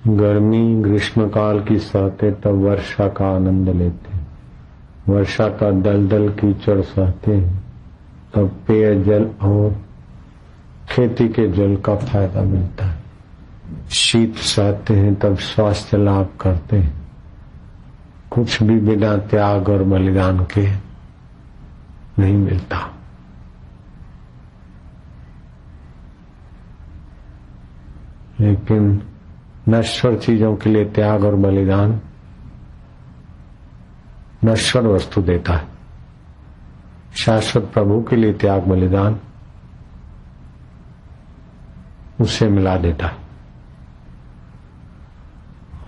गर्मी ग्रीष्म काल की सहते तब वर्षा का आनंद लेते हैं। वर्षा का दलदल कीचड़ सहते हैं तब पेयजल और खेती के जल का फायदा मिलता है। शीत सहते हैं तब स्वास्थ्य लाभ करते हैं। कुछ भी बिना त्याग और बलिदान के नहीं मिलता। लेकिन नश्वर चीजों के लिए त्याग और बलिदान नश्वर वस्तु देता है। शाश्वत प्रभु के लिए त्याग बलिदान उसे मिला देता है।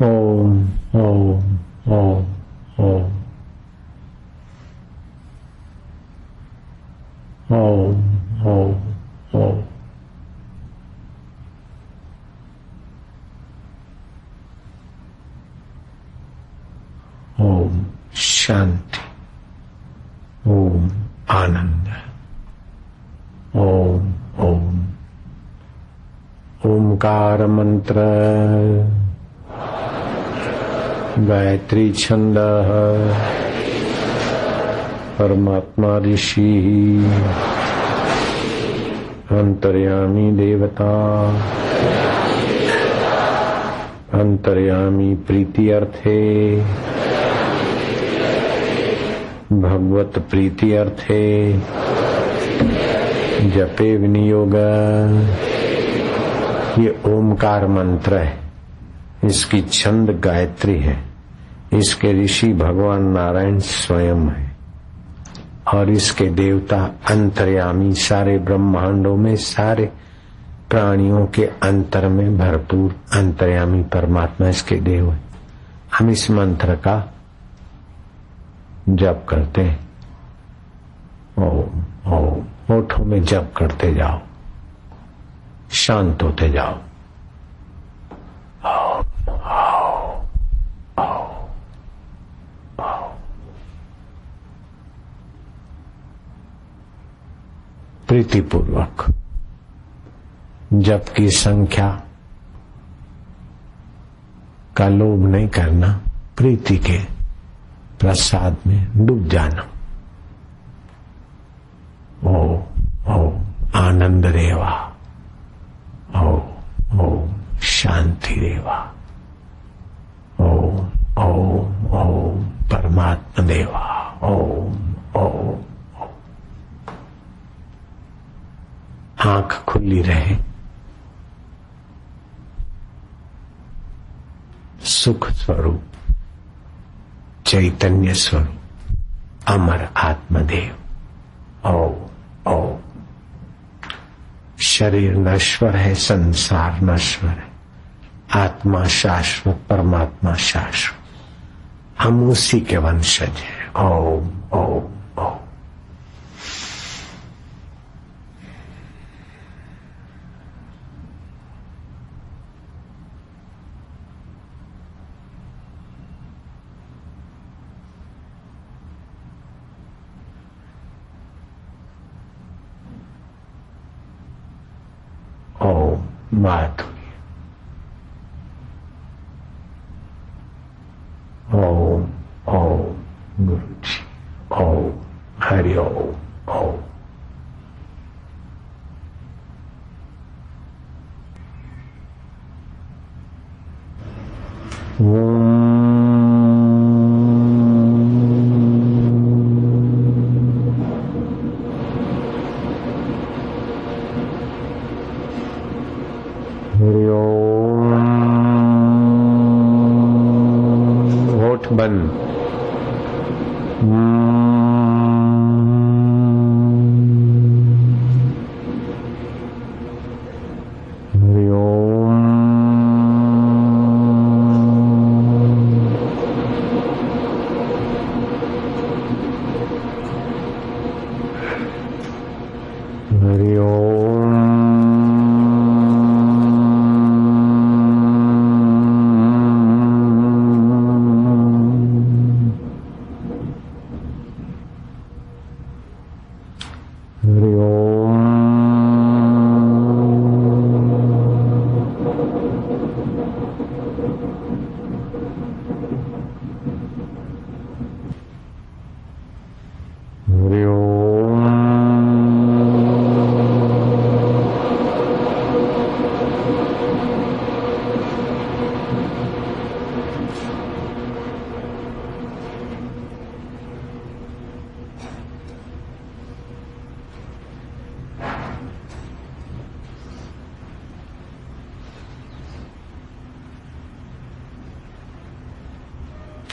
ओम ओम ओम ओम ओम ओम ओम। ओम शांति, ओम आनंद, ओम ओम। ओमकार मंत्र गायत्री छंद परमात्मा ऋषि अंतर्यामी देवता अंतर्यामी प्रीति अर्थे भगवत प्रीति अर्थे जपे विनियोग। ये ओमकार मंत्र है। इसकी छंद गायत्री है। इसके ऋषि भगवान नारायण स्वयं है और इसके देवता अंतर्यामी, सारे ब्रह्मांडों में सारे प्राणियों के अंतर में भरपूर अंतर्यामी परमात्मा इसके देव है। हम इस मंत्र का जप करते हैं। ओम ओम। होठों में जप करते जाओ, शांत होते जाओ। प्रीतिपूर्वक जप की संख्या का लोभ नहीं करना, प्रीति के प्रसाद में डूब जाना। ओ आनंद देवा, ओ शांति देवा, ओ परमात्मा देवा, ओ। आंख खुली रहे। सुख स्वरूप, चैतन्य स्वरूप, अमर आत्मदेव। ओ शरीर नश्वर है, संसार नश्वर है, आत्मा शाश्वत, परमात्मा शाश्वत। हम उसी के वंशज हैं। ओम ओम ओम। माधुर्य, ओम गुरु जी, ओम हरि ओम। बंद। हरि ओम।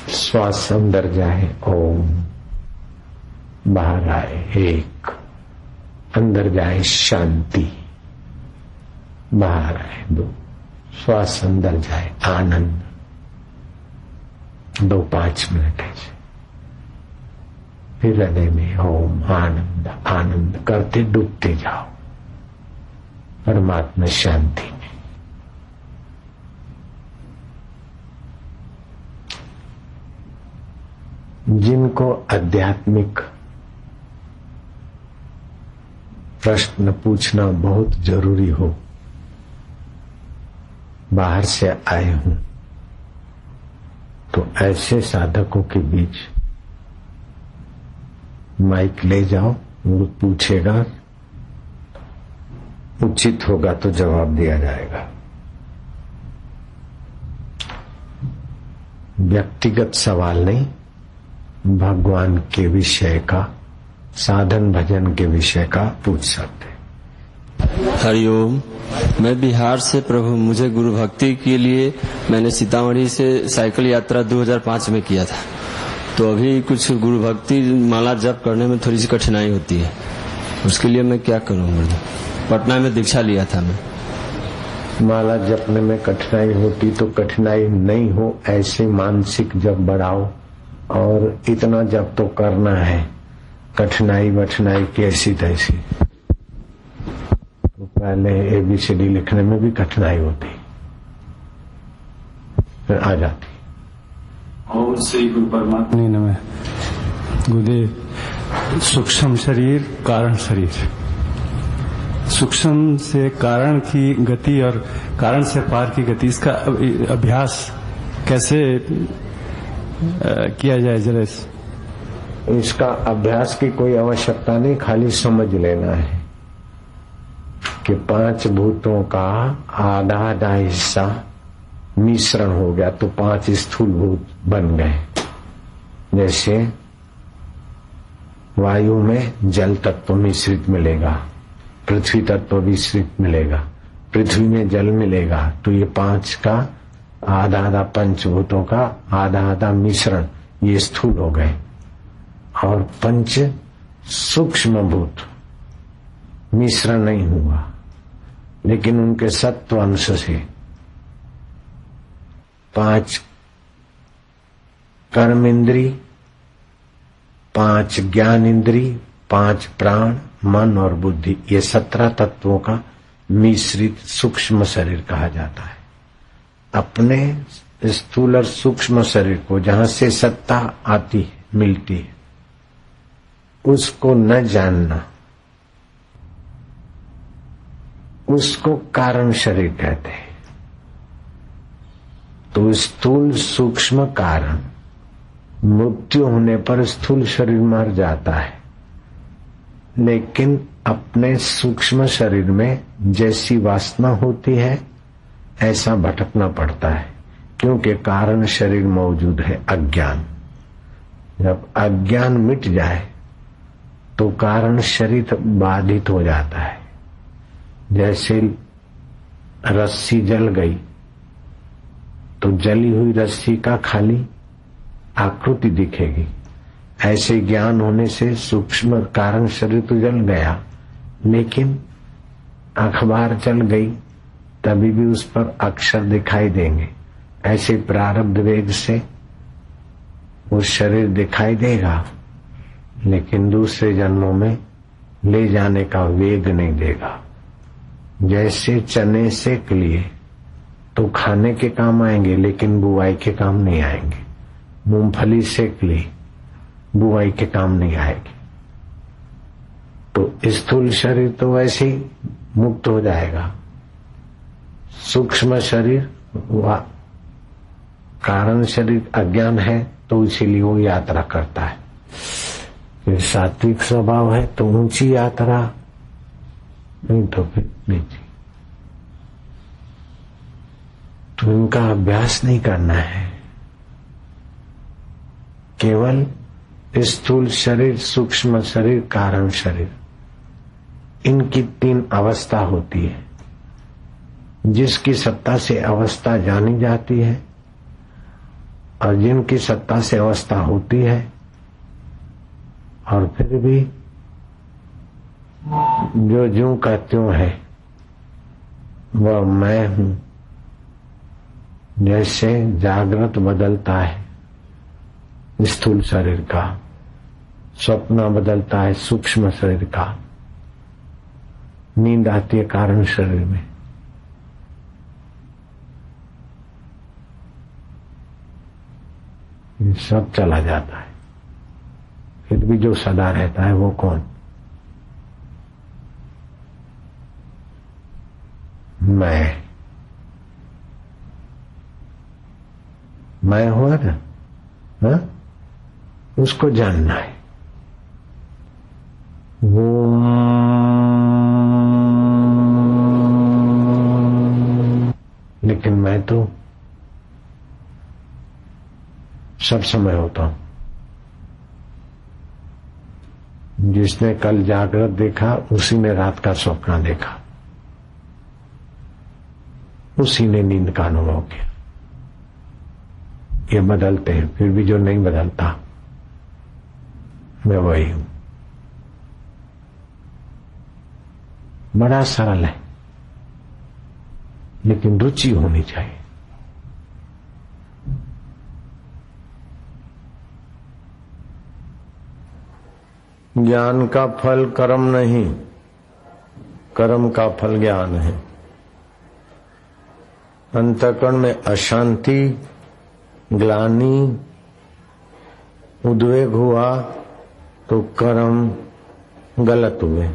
श्वास अंदर जाए ओम, बाहर आए एक, अंदर जाए शांति, बाहर आए दो, श्वास अंदर जाए आनंद, 2-5 मिनट ऐसे, फिर हृदय में ओम आनंद आनंद करते डूबते जाओ परमात्मा शांति में। जिनको आध्यात्मिक प्रश्न पूछना बहुत जरूरी हो, बाहर से आए हूं, तो ऐसे साधकों के बीच माइक ले जाओ, वो पूछेगा, उचित होगा तो जवाब दिया जाएगा। व्यक्तिगत सवाल नहीं, भगवान के विषय का, साधन भजन के विषय का पूछ सकते। हरिओम। मैं बिहार से प्रभु, मुझे गुरु भक्ति के लिए मैंने सीतामढ़ी से साइकिल यात्रा 2005 में किया था, तो अभी कुछ गुरु भक्ति माला जप करने में थोड़ी सी कठिनाई होती है, उसके लिए मैं क्या करूं? पटना में दीक्षा लिया था मैं। माला जपने में कठिनाई होती तो कठिनाई नहीं हो ऐसे मानसिक जप बढ़ाओ, और इतना जप तो करना है, कठिनाई वठिनाई कैसी तैसी। तो पहले ABCD लिखने में भी कठिनाई होती, फिर आ जाती। और श्री गुरु परमात्मा नमः। गुरुदेव, सूक्ष्म शरीर कारण शरीर, सूक्ष्म से कारण की गति और कारण से पार की गति, इसका अभ्यास कैसे किया जाए जरा? इसका अभ्यास की कोई आवश्यकता नहीं, खाली समझ लेना है कि 5 भूतों का आधा आधा हिस्सा मिश्रण हो गया तो 5 स्थूल भूत बन गए। जैसे वायु में जल तत्व मिश्रित मिलेगा, पृथ्वी तत्व मिश्रित मिलेगा, पृथ्वी में जल मिलेगा, तो ये 5 का आधा आधा, पंचभूतों का आधा आधा मिश्रण, ये स्थूल हो गए। और 5 सूक्ष्म भूत मिश्रण नहीं हुआ, लेकिन उनके सत्व अंश से 5 कर्म इंद्री, 5 ज्ञान इंद्री, 5 प्राण, मन और बुद्धि, ये 17 तत्वों का मिश्रित सूक्ष्म शरीर कहा जाता है। अपने स्थूल और सूक्ष्म शरीर को जहां से सत्ता आती है, मिलती है, उसको न जानना, उसको कारण शरीर कहते हैं। तो स्थूल सूक्ष्म कारण, मृत्यु होने पर स्थूल शरीर मर जाता है, लेकिन अपने सूक्ष्म शरीर में जैसी वासना होती है ऐसा भटकना पड़ता है, क्योंकि कारण शरीर मौजूद है अज्ञान। जब अज्ञान मिट जाए तो कारण शरीर बाधित हो जाता है। जैसे रस्सी जल गई तो जली हुई रस्सी का खाली आकृति दिखेगी, ऐसे ज्ञान होने से सूक्ष्म कारण शरीर तो जल गया, लेकिन अखबार जल गई तभी भी उस पर अक्षर दिखाई देंगे। ऐसे प्रारब्ध वेग से वो शरीर दिखाई देगा, लेकिन दूसरे जन्मों में ले जाने का वेग नहीं देगा। जैसे चने सेक लिए तो खाने के काम आएंगे, लेकिन बुआई के काम नहीं आएंगे। मूंगफली सेक ली, बुआई के काम नहीं आएगी। तो स्थूल शरीर तो वैसे ही मुक्त हो जाएगा, सूक्ष्म शरीर वह कारण शरीर अज्ञान है तो इसीलिए वो यात्रा करता है। फिर सात्विक स्वभाव है तो ऊंची यात्रा, नहीं तो फिर नीचे। तो इनका अभ्यास नहीं करना है, केवल स्थूल शरीर, सूक्ष्म शरीर, कारण शरीर, इनकी 3 अवस्था होती है। जिसकी सत्ता से अवस्था जानी जाती है और जिनकी सत्ता से अवस्था होती है और फिर भी जो ज्यों का त्यों है वह मैं हूं। जैसे जागृत बदलता है स्थूल शरीर का, स्वप्न बदलता है सूक्ष्म शरीर का, नींद आती है कारण शरीर में। ये सब चला जाता है, फिर भी जो सदा रहता है वो कौन? मैं हुआ ना, हा? उसको जानना है। लेकिन मैं तो सब समय होता हूं। जिसने कल जागृत देखा उसी ने रात का स्वप्न देखा, उसी ने नींद का अनुभव किया। ये बदलते हैं, फिर भी जो नहीं बदलता मैं वही हूं। बड़ा सरल है, लेकिन रुचि होनी चाहिए। ज्ञान का फल कर्म नहीं, कर्म का फल ज्ञान है। अंतःकरण में अशांति, ग्लानि, उद्वेग हुआ तो कर्म गलत हुए।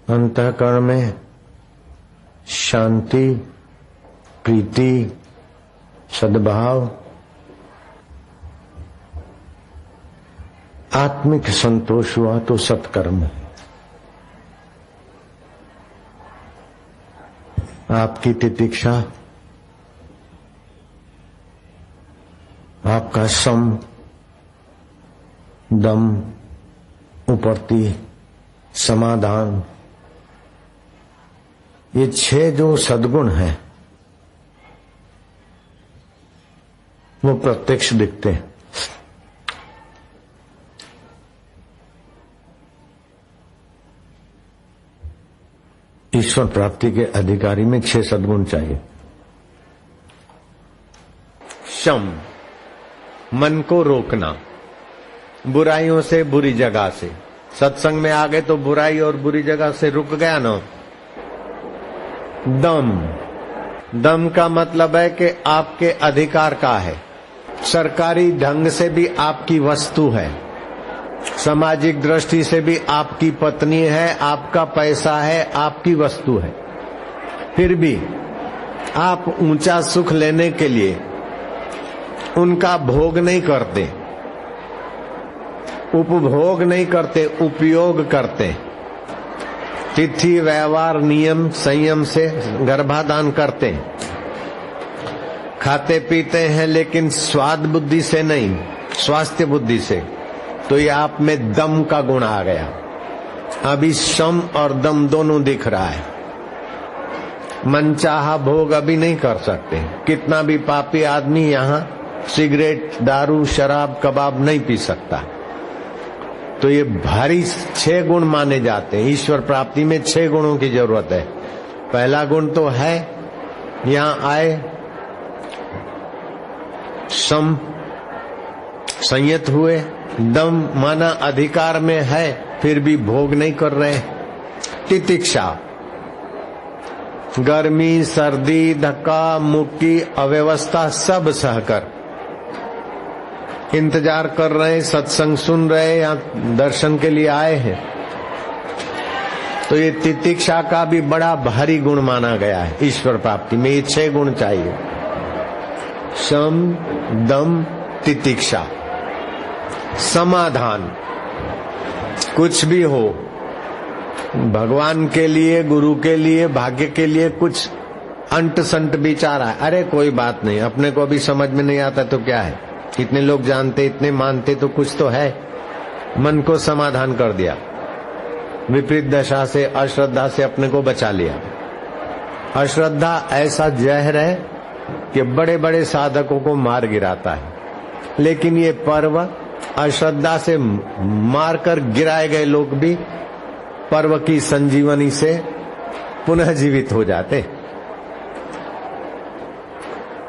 अंतःकरण में शांति, प्रीति, सद्भाव, आत्मिक संतोष हुआ तो सत्कर्म है। आपकी तितिक्षा, आपका सम, दम, उपरती, समाधान, ये 6 जो सद्गुण हैं वो प्रत्यक्ष दिखते हैं। ईश्वर प्राप्ति के अधिकारी में 6 सद्गुण चाहिए। शम, मन को रोकना बुराइयों से, बुरी जगह से। सत्संग में आ गए तो बुराई और बुरी जगह से रुक गया ना। दम, दम का मतलब है कि आपके अधिकार का है, सरकारी ढंग से भी आपकी वस्तु है, सामाजिक दृष्टि से भी आपकी पत्नी है, आपका पैसा है, आपकी वस्तु है। फिर भी आप ऊंचा सुख लेने के लिए उनका भोग नहीं करते, उपभोग नहीं करते, उपयोग करते। तिथि, व्यवहार, नियम, संयम से गर्भाधान करते, खाते पीते हैं, लेकिन स्वाद बुद्धि से नहीं, स्वास्थ्य बुद्धि से। तो ये आप में दम का गुण आ गया। अभी सम और दम दोनों दिख रहा है। मनचाहा भोग अभी नहीं कर सकते। कितना भी पापी आदमी यहाँ सिगरेट, दारू, शराब, कबाब नहीं पी सकता। तो ये भारी 6 गुण माने जाते हैं। ईश्वर प्राप्ति में 6 गुणों की जरूरत है। पहला गुण तो है, यहाँ आए सम, संयत हुए। दम माना अधिकार में है फिर भी भोग नहीं कर रहे। तितिक्षा, गर्मी, सर्दी, धक्का मुक्की, अव्यवस्था सब सहकर इंतजार कर रहे हैं, सत्संग सुन रहे हैं या दर्शन के लिए आए हैं। तो ये तितिक्षा का भी बड़ा भारी गुण माना गया है ईश्वर प्राप्ति में। ये 6 गुण चाहिए, शम, दम, तितिक्षा, समाधान। कुछ भी हो, भगवान के लिए, गुरु के लिए, भाग्य के लिए कुछ अंट संट विचार है, अरे कोई बात नहीं, अपने को अभी समझ में नहीं आता तो क्या है, इतने लोग जानते, इतने मानते तो कुछ तो है। मन को समाधान कर दिया, विपरीत दशा से, अश्रद्धा से अपने को बचा लिया। अश्रद्धा ऐसा जहर है कि बड़े बड़े साधकों को मार गिराता है, लेकिन ये पर्व अश्रद्धा से मारकर गिराए गए लोग भी पर्व की संजीवनी से पुनः जीवित हो जाते।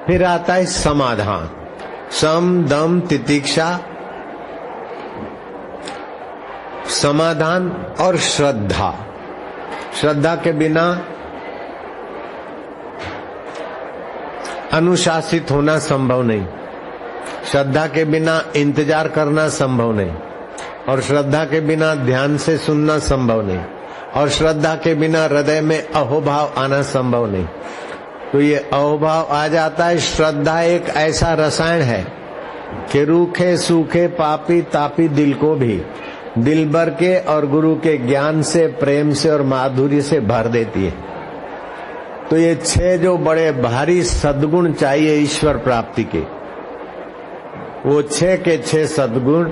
फिर आता है समाधान, सम, दम, तितिक्षा, समाधान और श्रद्धा। श्रद्धा के बिना अनुशासित होना संभव नहीं, श्रद्धा के बिना इंतजार करना संभव नहीं, और श्रद्धा के बिना ध्यान से सुनना संभव नहीं, और श्रद्धा के बिना हृदय में अहोभाव आना संभव नहीं। तो ये अहोभाव आ जाता है। श्रद्धा एक ऐसा रसायन है कि रूखे सूखे पापी तापी दिल को भी दिलबर के और गुरु के ज्ञान से, प्रेम से और माधुर्य से भर देती है। तो ये 6 जो बड़े भारी सद्गुण चाहिए ईश्वर प्राप्ति के, वो 6 के 6 सद्गुण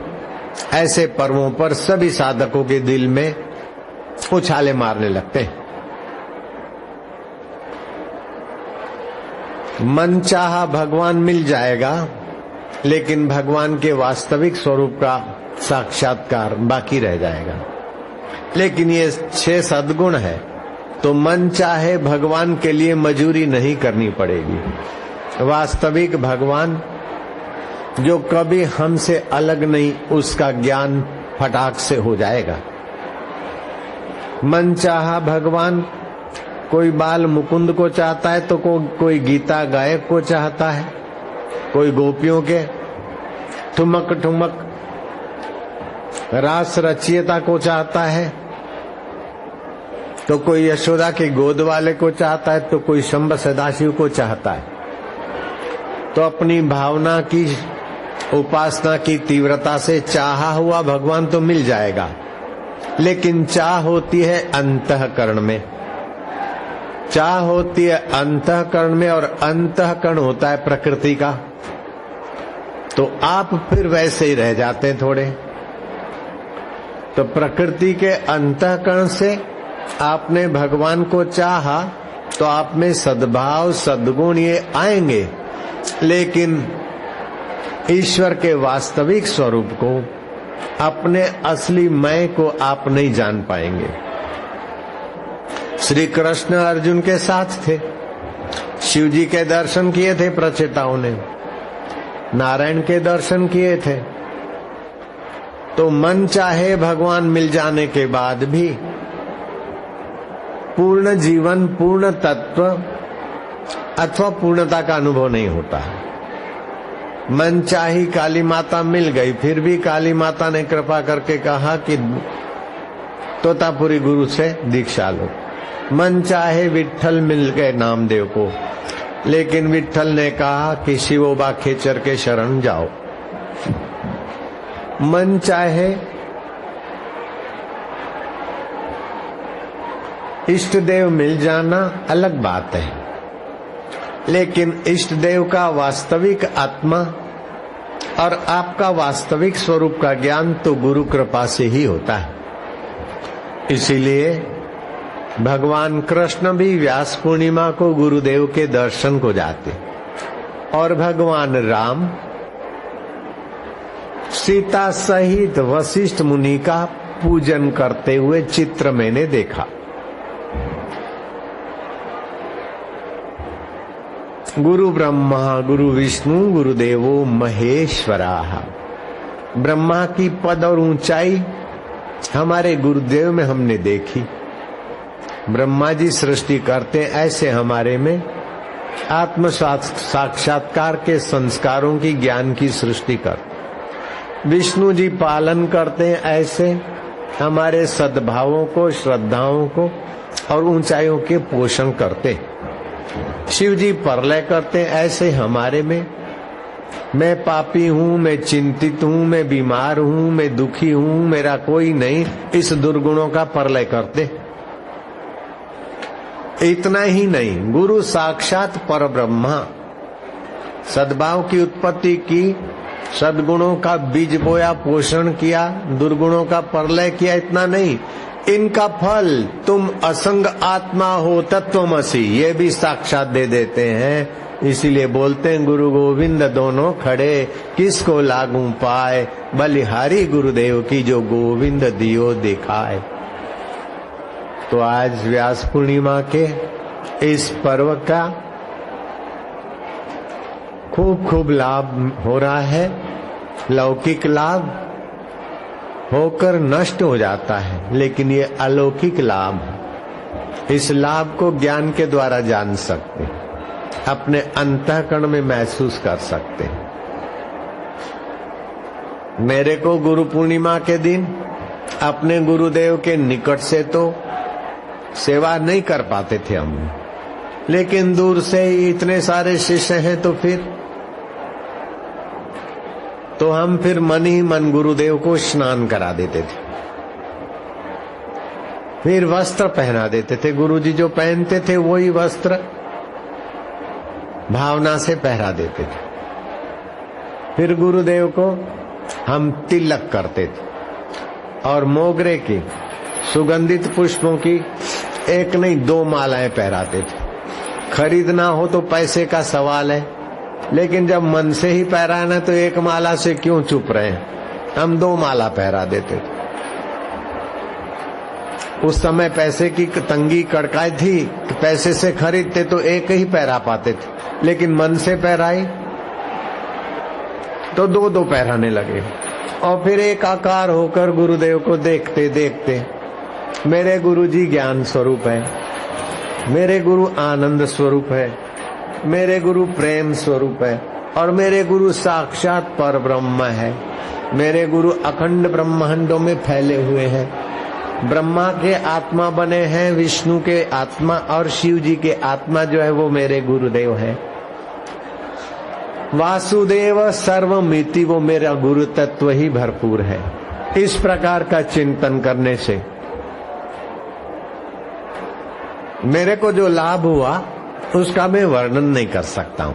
ऐसे पर्वों पर सभी साधकों के दिल में उछाले मारने लगते हैं। मनचाहा भगवान मिल जाएगा, लेकिन भगवान के वास्तविक स्वरूप का साक्षात्कार बाकी रह जाएगा। लेकिन ये 6 सद्गुण है तो मन चाहे भगवान के लिए मजूरी नहीं करनी पड़ेगी। वास्तविक भगवान जो कभी हमसे अलग नहीं, उसका ज्ञान फटाक से हो जाएगा। मन चाहा भगवान, कोई बाल मुकुंद को चाहता है तो कोई गीता गायक को चाहता है, कोई गोपियों के ठुमक ठुमक रास रचयिता को चाहता है, तो कोई यशोदा के गोद वाले को चाहता है, तो कोई शंभ सदाशिव को चाहता है। तो अपनी भावना की, उपासना की तीव्रता से चाहा हुआ भगवान तो मिल जाएगा, लेकिन चाह होती है अंतःकरण में, चाह होती है अंतःकरण में, और अंतःकरण होता है प्रकृति का। तो आप फिर वैसे ही रह जाते हैं थोड़े। तो प्रकृति के अंतःकरण से आपने भगवान को चाहा तो आप में सद्भाव सद्गुण ये आएंगे, लेकिन ईश्वर के वास्तविक स्वरूप को, अपने असली मैं को आप नहीं जान पाएंगे। श्री कृष्ण अर्जुन के साथ थे, शिव जी के दर्शन किए थे प्रचेताओं ने, नारायण के दर्शन किए थे। तो मन चाहे भगवान मिल जाने के बाद भी पूर्ण जीवन, पूर्ण तत्व अथवा पूर्णता का अनुभव नहीं होता। मन चाही काली माता मिल गई, फिर भी काली माता ने कृपा करके कहा कि तोतापुरी गुरु से दीक्षा लो। मन चाहे विट्ठल मिल गए नामदेव को, लेकिन विट्ठल ने कहा कि शिवोबा खेचर के शरण जाओ। मन चाहे इष्ट देव मिल जाना अलग बात है, लेकिन इष्ट देव का वास्तविक आत्मा और आपका वास्तविक स्वरूप का ज्ञान तो गुरु कृपा से ही होता है। इसीलिए भगवान कृष्ण भी व्यास पूर्णिमा को गुरुदेव के दर्शन को जाते, और भगवान राम सीता सहित वशिष्ठ मुनि का पूजन करते हुए चित्र मैंने देखा। गुरु ब्रह्मा गुरु विष्णु गुरुदेवो महेश्वरा। ब्रह्मा की पद और ऊंचाई हमारे गुरुदेव में हमने देखी। ब्रह्मा जी सृष्टि करते, ऐसे हमारे में आत्म साक्षात्कार के संस्कारों की, ज्ञान की सृष्टि कर। विष्णु जी पालन करते हैं, ऐसे हमारे सद्भावों को, श्रद्धाओं को और ऊंचाइयों के पोषण करते। शिव जी प्रलय करते ऐसे हमारे में। मैं पापी हूँ, मैं चिंतित हूँ, मैं बीमार हूँ, मैं दुखी हूँ, मेरा कोई नहीं, इस दुर्गुणों का प्रलय करते। इतना ही नहीं, गुरु साक्षात परब्रह्मा सद्भाव की उत्पत्ति की, सद्गुणों का बीज बोया, पोषण किया, दुर्गुणों का प्रलय किया। इतना नहीं, इनका फल तुम असंग आत्मा हो तत्वमसि, ये भी साक्षात दे देते हैं। इसीलिए बोलते हैं गुरु गोविंद दोनों खड़े, किसको लागू पाए, बलिहारी गुरुदेव की जो गोविंद दियो दिखाए। तो आज व्यास पूर्णिमा के इस पर्व का खूब खूब लाभ हो रहा है। लौकिक लाभ होकर नष्ट हो जाता है, लेकिन ये अलौकिक लाभ है। इस लाभ को ज्ञान के द्वारा जान सकते हैं, अपने अंतःकरण में महसूस कर सकते हैं। मेरे को गुरु पूर्णिमा के दिन अपने गुरुदेव के निकट से तो सेवा नहीं कर पाते थे हम, लेकिन दूर से इतने सारे शिष्य हैं तो हम फिर मन ही मन गुरुदेव को स्नान करा देते थे, फिर वस्त्र पहना देते थे। गुरुजी जो पहनते थे वही वस्त्र भावना से पहरा देते थे। फिर गुरुदेव को हम तिलक करते थे और मोगरे की सुगंधित पुष्पों की एक नहीं 2 मालाएं पहराते थे। खरीदना हो तो पैसे का सवाल है, लेकिन जब मन से ही पहराना तो 1 माला से क्यों चुप रहे, हम 2 माला पहरा देते थे। उस समय पैसे की तंगी कड़काई थी, पैसे से खरीदते तो एक ही पहरा पाते थे, लेकिन मन से पहराई तो 2-2 पहराने लगे। और फिर एक आकार होकर गुरुदेव को देखते देखते, मेरे गुरुजी ज्ञान स्वरूप है, मेरे गुरु आनंद स्वरूप है, मेरे गुरु प्रेम स्वरूप है, और मेरे गुरु साक्षात पर ब्रह्म है। मेरे गुरु अखंड ब्रह्मांडों में फैले हुए हैं। ब्रह्मा के आत्मा बने हैं, विष्णु के आत्मा और शिव जी के आत्मा जो है वो मेरे गुरुदेव है। वासुदेव सर्वमिति, वो मेरा गुरु तत्व ही भरपूर है। इस प्रकार का चिंतन करने से मेरे को जो लाभ हुआ उसका मैं वर्णन नहीं कर सकता हूँ।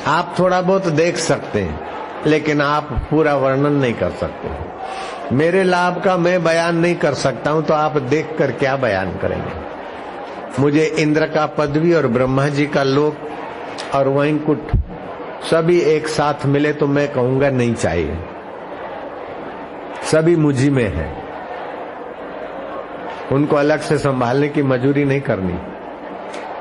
आप थोड़ा बहुत देख सकते हैं, लेकिन आप पूरा वर्णन नहीं कर सकते। मेरे लाभ का मैं बयान नहीं कर सकता हूँ, तो आप देखकर क्या बयान करेंगे। मुझे इंद्र का पदवी और ब्रह्मा जी का लोक और वैकुंठ सभी एक साथ मिले तो मैं कहूंगा नहीं चाहिए, सभी मुझी में है। उनको अलग से संभालने की मजूरी नहीं करनी,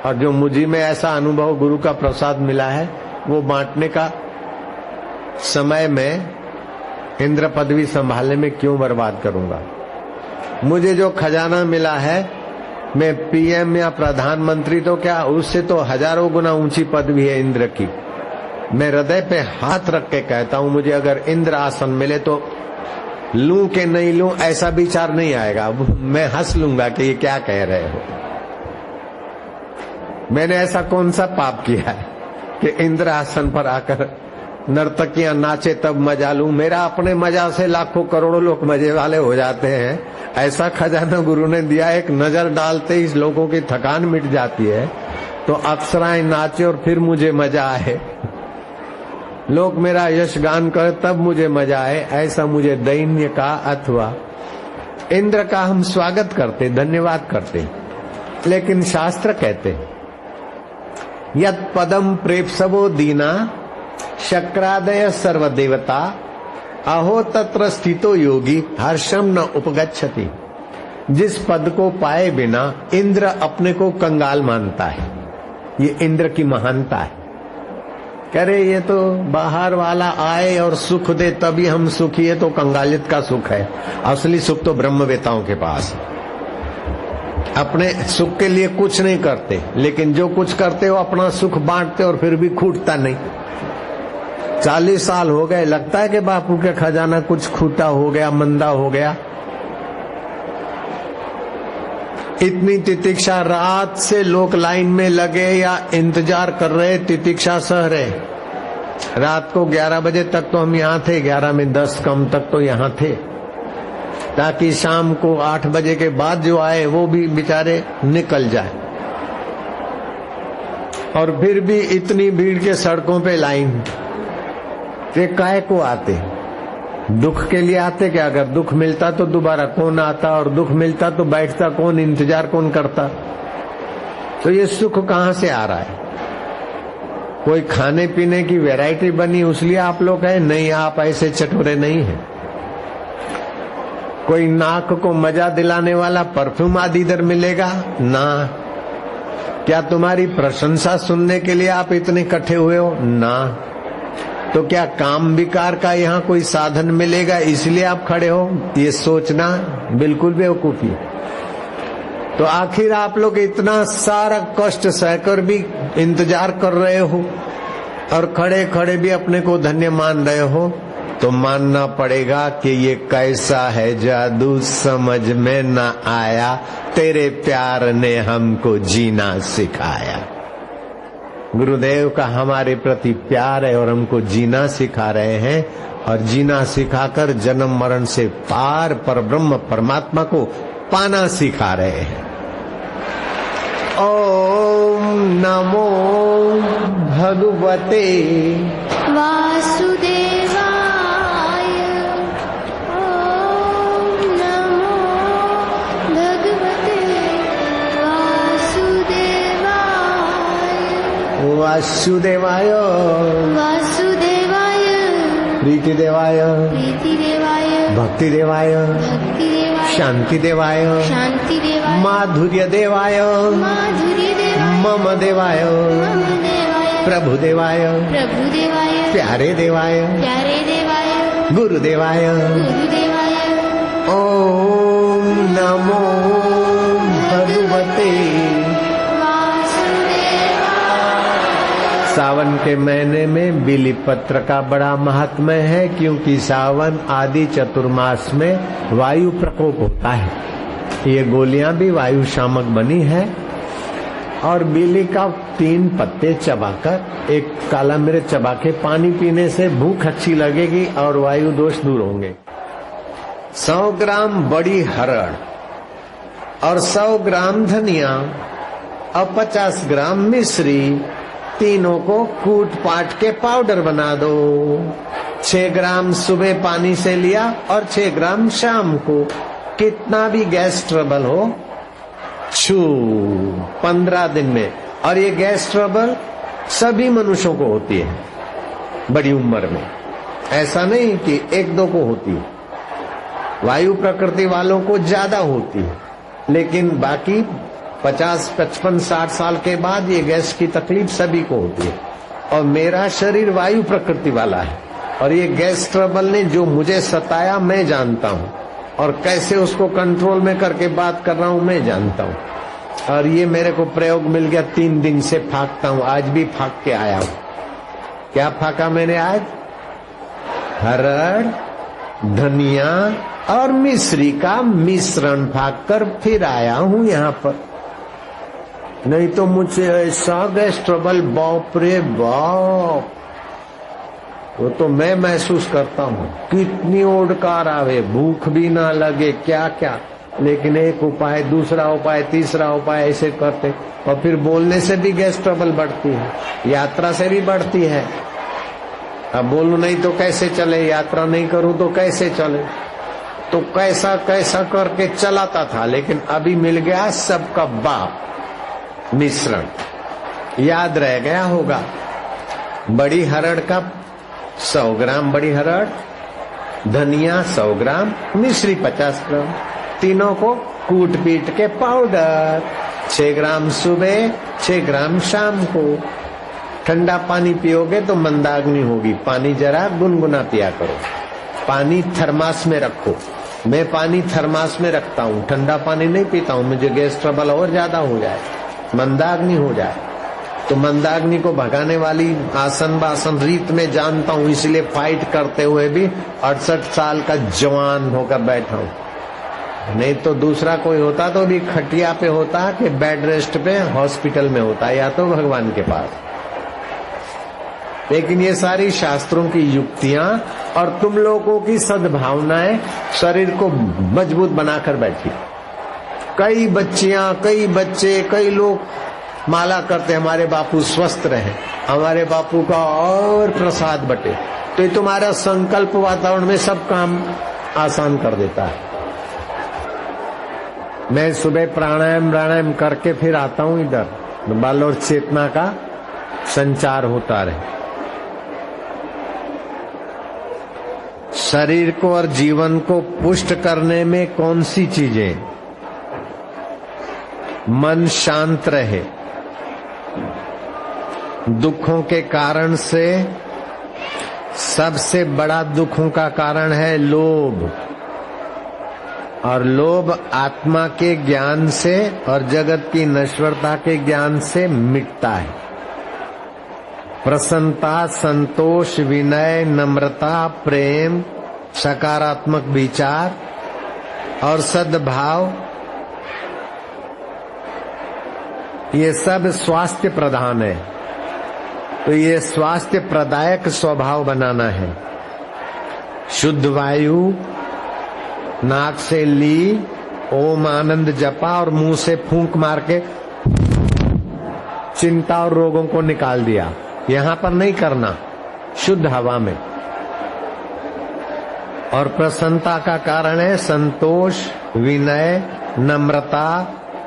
और जो मुझी में ऐसा अनुभव गुरु का प्रसाद मिला है वो बांटने का समय में इंद्र पदवी संभालने में क्यों बर्बाद करूंगा। मुझे जो खजाना मिला है, मैं पीएम या प्रधानमंत्री तो क्या, उससे तो हजारों गुना ऊंची पदवी है इंद्र की। मैं हृदय पे हाथ रख के कहता हूं, मुझे अगर इंद्र आसन मिले तो लूं के नहीं लूं ऐसा विचार नहीं आएगा। मैं हंस लूंगा कि ये क्या कह रहे हो। मैंने ऐसा कौन सा पाप किया है कि इंद्र आसन पर आकर नर्तकियां नाचे तब मजा लूं। मेरा अपने मजा से लाखों करोड़ों लोग मजे वाले हो जाते हैं। ऐसा खजाना गुरु ने दिया, एक नजर डालते ही लोगों की थकान मिट जाती है। तो अप्सराएं नाचे और फिर मुझे मजा आए, लोग मेरा यश गान करे तब मुझे मजा आए, ऐसा मुझे दैन्य का अथवा इंद्र का हम स्वागत करते, धन्यवाद करते। लेकिन शास्त्र कहते यत् पदम प्रेप्सवो दीना शक्रादय सर्वदेवता अहो तत्र स्थितो योगी हर्षम न उपगच्छति। जिस पद को पाए बिना इंद्र अपने को कंगाल मानता है, ये इंद्र की महानता है। कह रहे ये तो बाहर वाला आए और सुख दे तभी हम सुखी है, तो कंगालियत का सुख है। असली सुख तो ब्रह्मवेताओं के पास है। अपने सुख के लिए कुछ नहीं करते, लेकिन जो कुछ करते हो अपना सुख बांटते और फिर भी खूटता नहीं। 40 साल हो गए, लगता है कि बापू के खजाना कुछ खूटा हो गया, मंदा हो गया। इतनी तितिक्षा, रात से लोग लाइन में लगे या इंतजार कर रहे, तितिक्षा सह रहे। रात को 11 बजे तक तो हम यहाँ थे, 11 में 10 कम तक तो यहाँ थे, ताकि शाम को 8 बजे के बाद जो आए वो भी बेचारे निकल जाए। और फिर भी इतनी भीड़ के सड़कों पे लाइन, ये काहे को आते? दुख के लिए आते क्या? अगर दुख मिलता तो दोबारा कौन आता, और दुख मिलता तो बैठता कौन, इंतजार कौन करता? तो ये सुख कहां से आ रहा है? कोई खाने पीने की वैरायटी बनी उसलिए आप लोग हैं? नहीं, आप ऐसे चटोरे नहीं हैं। कोई नाक को मजा दिलाने वाला परफ्यूम आदि इधर मिलेगा ना? क्या तुम्हारी प्रशंसा सुनने के लिए आप इतने इकट्ठे हुए हो? ना। तो क्या काम विकार का यहाँ कोई साधन मिलेगा इसलिए आप खड़े हो? ये सोचना बिल्कुल बेवकूफी। तो आखिर आप लोग इतना सारा कष्ट सहकर भी इंतजार कर रहे हो और खड़े खड़े भी अपने को धन्य मान रहे हो, तो मानना पड़ेगा कि ये कैसा है जादू समझ में न आया, तेरे प्यार ने हमको जीना सिखाया। गुरुदेव का हमारे प्रति प्यार है और हमको जीना सिखा रहे हैं, और जीना सिखाकर जन्म मरण से पार पर ब्रह्म परमात्मा को पाना सिखा रहे हैं। ओम नमो भगवते वासुदेवाय। ओम नमो भगवते वासुदेवाय। वासुदेवाय वासुदेवाय। प्रीतिदेवाय प्रीतिदेवाय। भक्तिदेवाय भक्तिदेवाय। शांतिदेवाय शांतिदेवाय। माधुर्यदेवाय माधुर्यदेवाय। मम देवाय मम देवाय। प्रभुदेवाय प्रभुदेवाय। प्यारे देवाय प्यारे देवाय। गुरुदेवाय। गुरुदेवाय। ओम नमो भगवते। सावन के महीने में बिली पत्र का बड़ा महात्म्य है, क्योंकि सावन आदि चतुर्मास में वायु प्रकोप होता है। ये गोलियां भी वायु शामक बनी है, और बिली का 3 पत्ते चबाकर, एक काला मिर्च चबा के पानी पीने से भूख अच्छी लगेगी और वायु दोष दूर होंगे। 100 ग्राम बड़ी हरड़ और 100 ग्राम धनिया और 50 ग्राम मिश्री, तीनों को कूट पाट के पाउडर बना दो। 6 ग्राम सुबह पानी से लिया और 6 ग्राम शाम को। कितना भी गैस ट्रबल हो, 15 दिन में। और ये गैस ट्रबल सभी मनुष्यों को होती है बड़ी उम्र में, ऐसा नहीं कि 1-2 को होती है। वायु प्रकृति वालों को ज्यादा होती है, लेकिन बाकी 50, 55, 60 साल के बाद ये गैस की तकलीफ सभी को होती है। और मेरा शरीर वायु प्रकृति वाला है, और ये गैस ट्रबल ने जो मुझे सताया मैं जानता हूँ, और कैसे उसको कंट्रोल में करके बात कर रहा हूँ मैं जानता हूँ। और ये मेरे को प्रयोग मिल गया, 3 दिन से फाकता हूँ, आज भी फाक के आया हूँ। क्या फाका मैंने आज? हरड़, धनिया और मिश्री का मिश्रण फाक कर फिर आया हूँ यहाँ पर। नहीं तो मुझे ऐसा गैस ट्रबल, बाप रे बाप, वो तो मैं महसूस करता हूँ। कितनी ओडकार आवे, भूख भी ना लगे, क्या क्या। लेकिन एक उपाय, दूसरा उपाय, तीसरा उपाय ऐसे करते, और फिर बोलने से भी गैस ट्रबल बढ़ती है, यात्रा से भी बढ़ती है। अब बोलूं नहीं तो कैसे चले, यात्रा नहीं करूं तो कैसे चले। तो कैसा कैसा करके चलाता था, लेकिन अभी मिल गया सबका बाप मिश्रण, याद रह गया होगा। बड़ी हरड़ का 100 ग्राम बड़ी हरड़, धनिया 100 ग्राम, मिश्री 50 ग्राम, तीनों को कूट पीट के पाउडर। 6 ग्राम सुबह, 6 ग्राम शाम को। ठंडा पानी पियोगे तो मंदाग्नि होगी, पानी जरा गुनगुना पिया करो। पानी थर्मास में रखो, मैं पानी थर्मास में रखता हूँ, ठंडा पानी नहीं पीता हूँ, मुझे गैस ट्रबल और ज्यादा हो जाए, मंदाग्नि हो जाए। तो मंदाग्नि को भगाने वाली आसन बासन रीत में जानता हूँ, इसलिए फाइट करते हुए भी 68 साल का जवान होकर बैठा हूँ। नहीं तो दूसरा कोई होता तो भी खटिया पे होता कि बेड रेस्ट पे हॉस्पिटल में होता, या तो भगवान के पास। लेकिन ये सारी शास्त्रों की युक्तियां और तुम लोगों की सद्भावनाएं शरीर को मजबूत बनाकर बैठी। कई बच्चियां, कई बच्चे, कई लोग माला करते हमारे बापू स्वस्थ रहे, हमारे बापू का और प्रसाद बटे। तो ये तुम्हारा संकल्प वातावरण में सब काम आसान कर देता है। मैं सुबह प्राणायाम करके फिर आता हूं इधर, बल और चेतना का संचार होता रहे। शरीर को और जीवन को पुष्ट करने में कौन सी चीजें? मन शांत रहे। दुखों के कारण से सबसे बड़ा दुखों का कारण है लोभ, और लोभ आत्मा के ज्ञान से और जगत की नश्वरता के ज्ञान से मिटता है। प्रसन्नता, संतोष, विनय, नम्रता, प्रेम, सकारात्मक विचार और सद्भाव, ये सब स्वास्थ्य प्रधान है। तो ये स्वास्थ्य प्रदायक स्वभाव बनाना है। शुद्ध वायु नाक से ली, ओम आनंद जपा और मुंह से फूंक मार के चिंता और रोगों को निकाल दिया। यहां पर नहीं करना, शुद्ध हवा में। और प्रसन्नता का कारण है संतोष, विनय, नम्रता,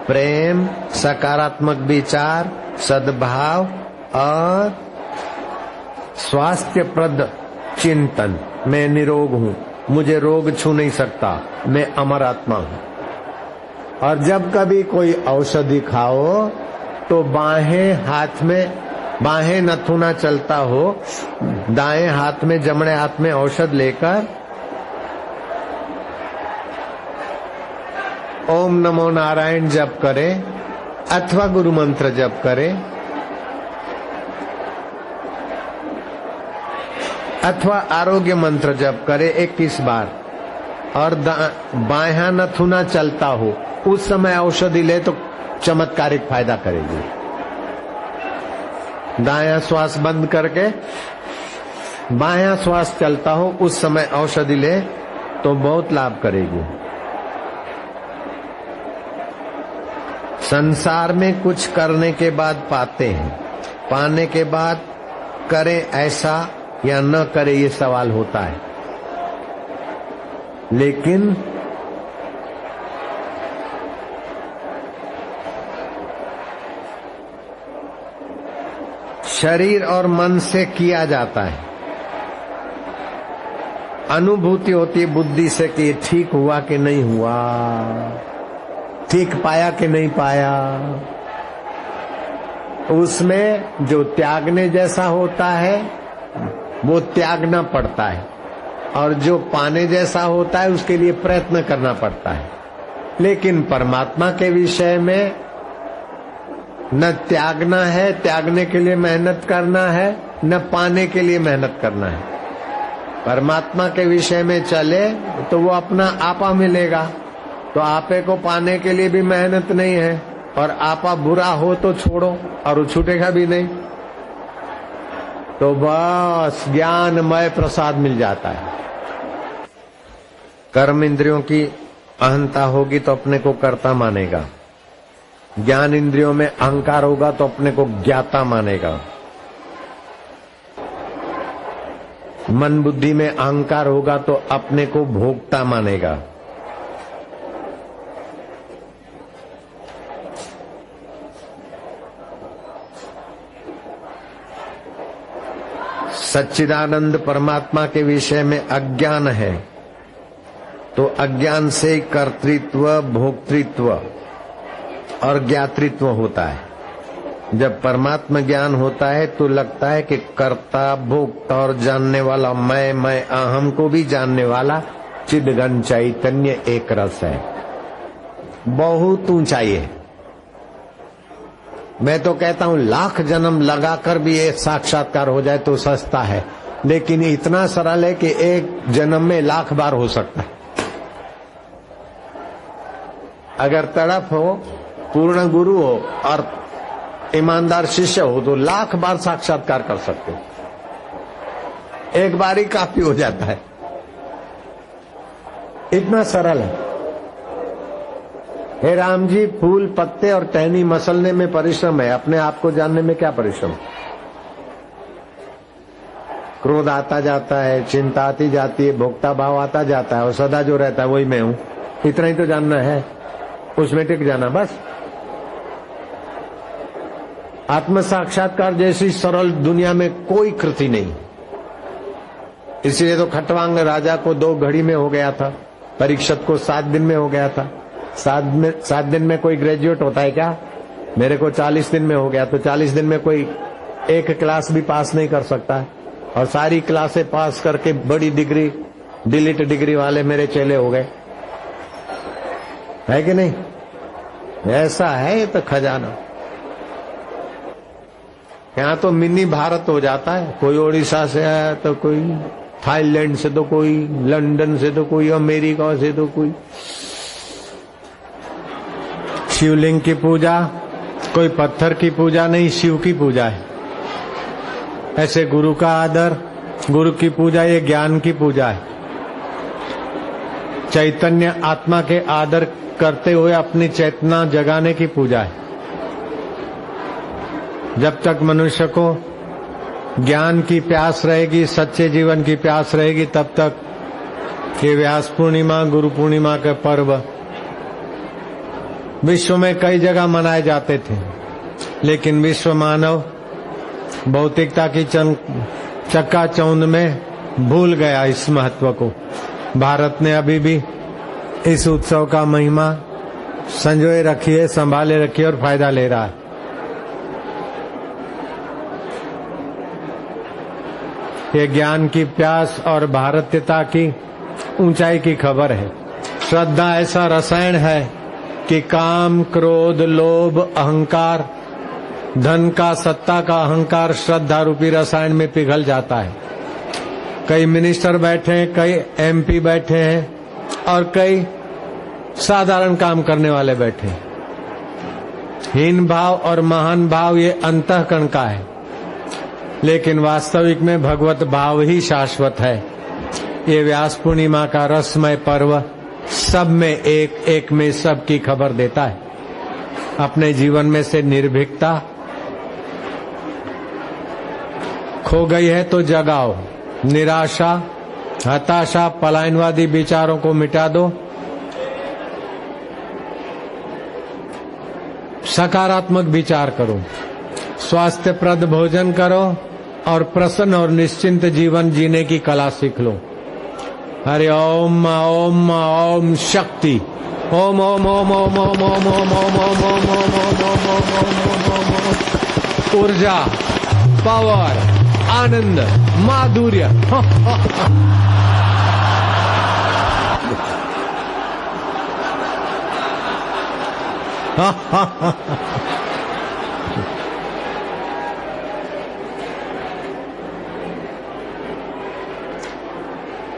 प्रेम, सकारात्मक विचार, सद्भाव और स्वास्थ्यप्रद चिंतन। मैं निरोग हूं, मुझे रोग छू नहीं सकता, मैं अमर आत्मा हूं। और जब कभी कोई औषधि खाओ तो बाहें हाथ में, बाहें नथुना चलता हो, दाएं हाथ में, जमणे हाथ में औषध लेकर ओम नमो नारायण जप करे अथवा गुरु मंत्र जप करे अथवा आरोग्य मंत्र जप करे 21 बार, और बायां नथुना चलता हो, उस समय औषधि ले तो चमत्कारिक फायदा करेगी। दायां श्वास बंद करके बायां श्वास चलता हो, उस समय औषधि ले तो बहुत लाभ करेगी। संसार में कुछ करने के बाद पाते हैं, पाने के बाद करें ऐसा या न करें ये सवाल होता है। लेकिन शरीर और मन से किया जाता है। अनुभूति होती है बुद्धि से कि ये ठीक हुआ कि नहीं हुआ, ठीक पाया कि नहीं पाया। उसमें जो त्यागने जैसा होता है वो त्यागना पड़ता है, और जो पाने जैसा होता है उसके लिए प्रयत्न करना पड़ता है। लेकिन परमात्मा के विषय में न त्यागना है, त्यागने के लिए मेहनत करना है, न पाने के लिए मेहनत करना है। परमात्मा के विषय में चले तो वो अपना आपा मिलेगा, तो आपे को पाने के लिए भी मेहनत नहीं है, और आपा बुरा हो तो छोड़ो और वो छूटेगा भी नहीं, तो बस ज्ञानमय प्रसाद मिल जाता है। कर्म इंद्रियों की अहंता होगी तो अपने को कर्ता मानेगा, ज्ञान इंद्रियों में अहंकार होगा तो अपने को ज्ञाता मानेगा, मन बुद्धि में अहंकार होगा तो अपने को भोक्ता मानेगा। सच्चिदानंद परमात्मा के विषय में अज्ञान है तो अज्ञान से कर्तृत्व, भोक्तृत्व और ज्ञातृत्व होता है। जब परमात्मा ज्ञान होता है तो लगता है कि कर्ता, भोक्ता और जानने वाला मैं अहम को भी जानने वाला चिदघन चैतन्य एक रस है। बहुत ऊंचाई है। मैं तो कहता हूं लाख जन्म लगाकर भी ये साक्षात्कार हो जाए तो सस्ता है, लेकिन इतना सरल है कि एक जन्म में लाख बार हो सकता है। अगर तड़प हो, पूर्ण गुरु हो और ईमानदार शिष्य हो तो लाख बार साक्षात्कार कर सकते हो, एक बार ही काफी हो जाता है। इतना सरल है। हे राम जी, फूल पत्ते और टहनी मसलने में परिश्रम है, अपने आप को जानने में क्या परिश्रम? क्रोध आता जाता है, चिंता आती जाती है, भोक्ता भाव आता जाता है, और सदा जो रहता है वही मैं हूं, इतना ही तो जानना है, उसमें टिक जाना बस। आत्म साक्षात्कार जैसी सरल दुनिया में कोई कृति नहीं। इसलिए तो खटवांग राजा को 2 घड़ी में हो गया था, परीक्षित को 7 दिन में हो गया था। 7 दिन में कोई ग्रेजुएट होता है क्या? मेरे को 40 दिन में हो गया, तो 40 दिन में कोई एक क्लास भी पास नहीं कर सकता है, और सारी क्लासें पास करके बड़ी डिग्री, डिलीट डिग्री वाले मेरे चेले हो गए, है कि नहीं? ऐसा है तो खजाना। यहाँ तो मिनी भारत हो जाता है, कोई ओडिशा से आया तो कोई थाईलैंड से, तो कोई लंदन से, तो कोई अमेरिका से, तो कोई शिवलिंग की पूजा, कोई पत्थर की पूजा नहीं, शिव की पूजा है। ऐसे गुरु का आदर, गुरु की पूजा ये ज्ञान की पूजा है। चैतन्य आत्मा के आदर करते हुए अपनी चेतना जगाने की पूजा है। जब तक मनुष्य को ज्ञान की प्यास रहेगी, सच्चे जीवन की प्यास रहेगी, तब तक ये व्यास पूर्णिमा, गुरु पूर्णिमा के पर्व विश्व में कई जगह मनाए जाते थे, लेकिन विश्व मानव भौतिकता की चक्काचौंध में भूल गया इस महत्व को। भारत ने अभी भी इस उत्सव का महिमा संजोए रखी है, संभाले रखी है और फायदा ले रहा है। ये ज्ञान की प्यास और भारतीयता की ऊंचाई की खबर है। श्रद्धा ऐसा रसायन है कि काम, क्रोध, लोभ, अहंकार, धन का, सत्ता का अहंकार श्रद्धा रूपी रसायन में पिघल जाता है। कई मिनिस्टर बैठे हैं, कई MP बैठे हैं और कई साधारण काम करने वाले बैठे हैं। हीन भाव और महान भाव ये अंतःकरण का है, लेकिन वास्तविक में भगवत भाव ही शाश्वत है। ये व्यास पूर्णिमा का रसमय पर्व सब में एक एक में सबकी खबर देता है। अपने जीवन में से निर्भीकता खो गई है तो जगाओ, निराशा, हताशा, पलायनवादी विचारों को मिटा दो, सकारात्मक विचार करो, स्वास्थ्यप्रद भोजन करो और प्रसन्न और निश्चिंत जीवन जीने की कला सीख लो। हरि ओम ओम ओम शक्ति। ओम ओम ओम ओम ओम ओम ओम ओम ओम ओम ओम ओम ओम ऊर्जा, पावर, आनंद, माधुर्य।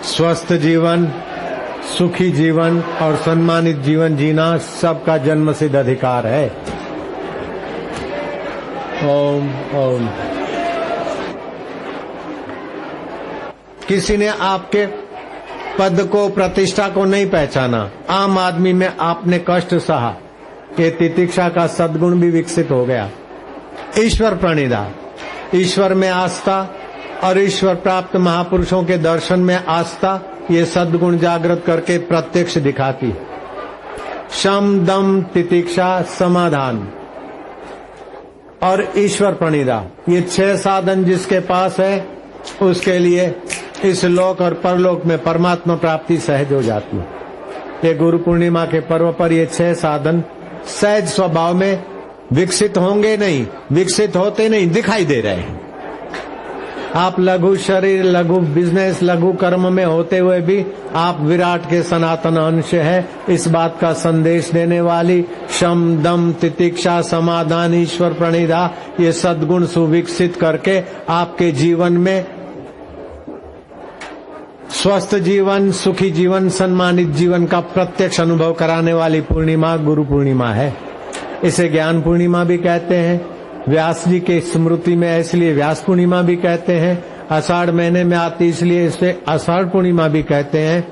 स्वस्थ जीवन, सुखी जीवन और सम्मानित जीवन जीना सबका जन्मसिद्ध अधिकार है। ओम ओम। किसी ने आपके पद को, प्रतिष्ठा को नहीं पहचाना, आम आदमी में आपने कष्ट सहा, ये तितिक्षा का सद्गुण भी विकसित हो गया। ईश्वर प्रणिधा, ईश्वर में आस्था और ईश्वर प्राप्त महापुरुषों के दर्शन में आस्था, ये सद्गुण जागृत करके प्रत्यक्ष दिखाती। शम, दम, तितिक्षा, समाधान और ईश्वर प्रणिधा, ये 6 साधन जिसके पास है उसके लिए इस लोक और परलोक में परमात्मा प्राप्ति सहज हो जाती है। ये गुरु पूर्णिमा के पर्व पर ये 6 साधन सहज स्वभाव में विकसित होंगे नहीं, विकसित होते नहीं, दिखाई दे रहे हैं। आप लघु शरीर, लघु बिजनेस, लघु कर्म में होते हुए भी आप विराट के सनातन अंश है। इस बात का संदेश देने वाली शम, दम, तितिक्षा, समाधान, ईश्वर प्रणिधा, ये सद्गुण सुविकसित करके आपके जीवन में स्वस्थ जीवन, सुखी जीवन, सम्मानित जीवन का प्रत्यक्ष अनुभव कराने वाली पूर्णिमा गुरु पूर्णिमा है। इसे ज्ञान पूर्णिमा भी कहते हैं। व्यास जी के स्मृति में इसलिए व्यास पूर्णिमा भी कहते हैं। आषाढ़ महीने में आती इसलिए इसे आषाढ़ पूर्णिमा भी कहते हैं।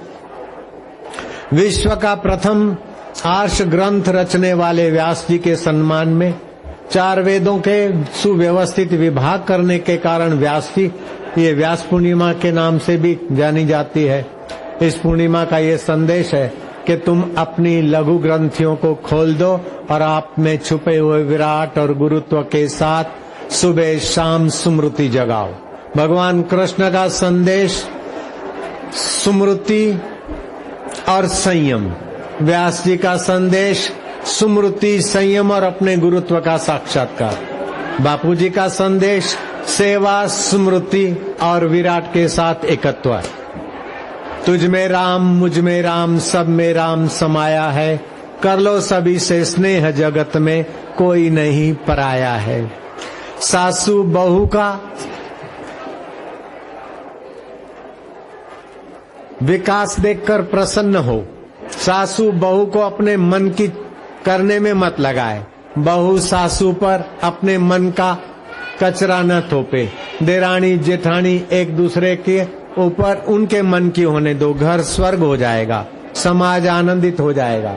विश्व का प्रथम आर्ष ग्रंथ रचने वाले व्यास जी के सम्मान में 4 वेदों के सुव्यवस्थित विभाग करने के कारण व्यास जी ये व्यास पूर्णिमा के नाम से भी जानी जाती है। इस पूर्णिमा का ये संदेश है कि तुम अपनी लघु ग्रंथियों को खोल दो और आप में छुपे हुए विराट और गुरुत्व के साथ सुबह शाम स्मृति जगाओ। भगवान कृष्ण का संदेश स्मृति और संयम, व्यास जी का संदेश स्मृति, संयम और अपने गुरुत्व का साक्षात्कार, बापूजी का संदेश सेवा, स्मृति और विराट के साथ एकत्व। तुझ में राम, मुझ में राम, सब में राम समाया है। कर लो सभी से स्नेह, जगत में कोई नहीं पराया है। सासू बहू का विकास देखकर प्रसन्न हो। सासू बहू को अपने मन की करने में मत लगाए। बहू सासू पर अपने मन का कचरा न थोपे। देरानी जेठानी एक दूसरे के ऊपर उनके मन की होने दो। घर स्वर्ग हो जाएगा, समाज आनंदित हो जाएगा।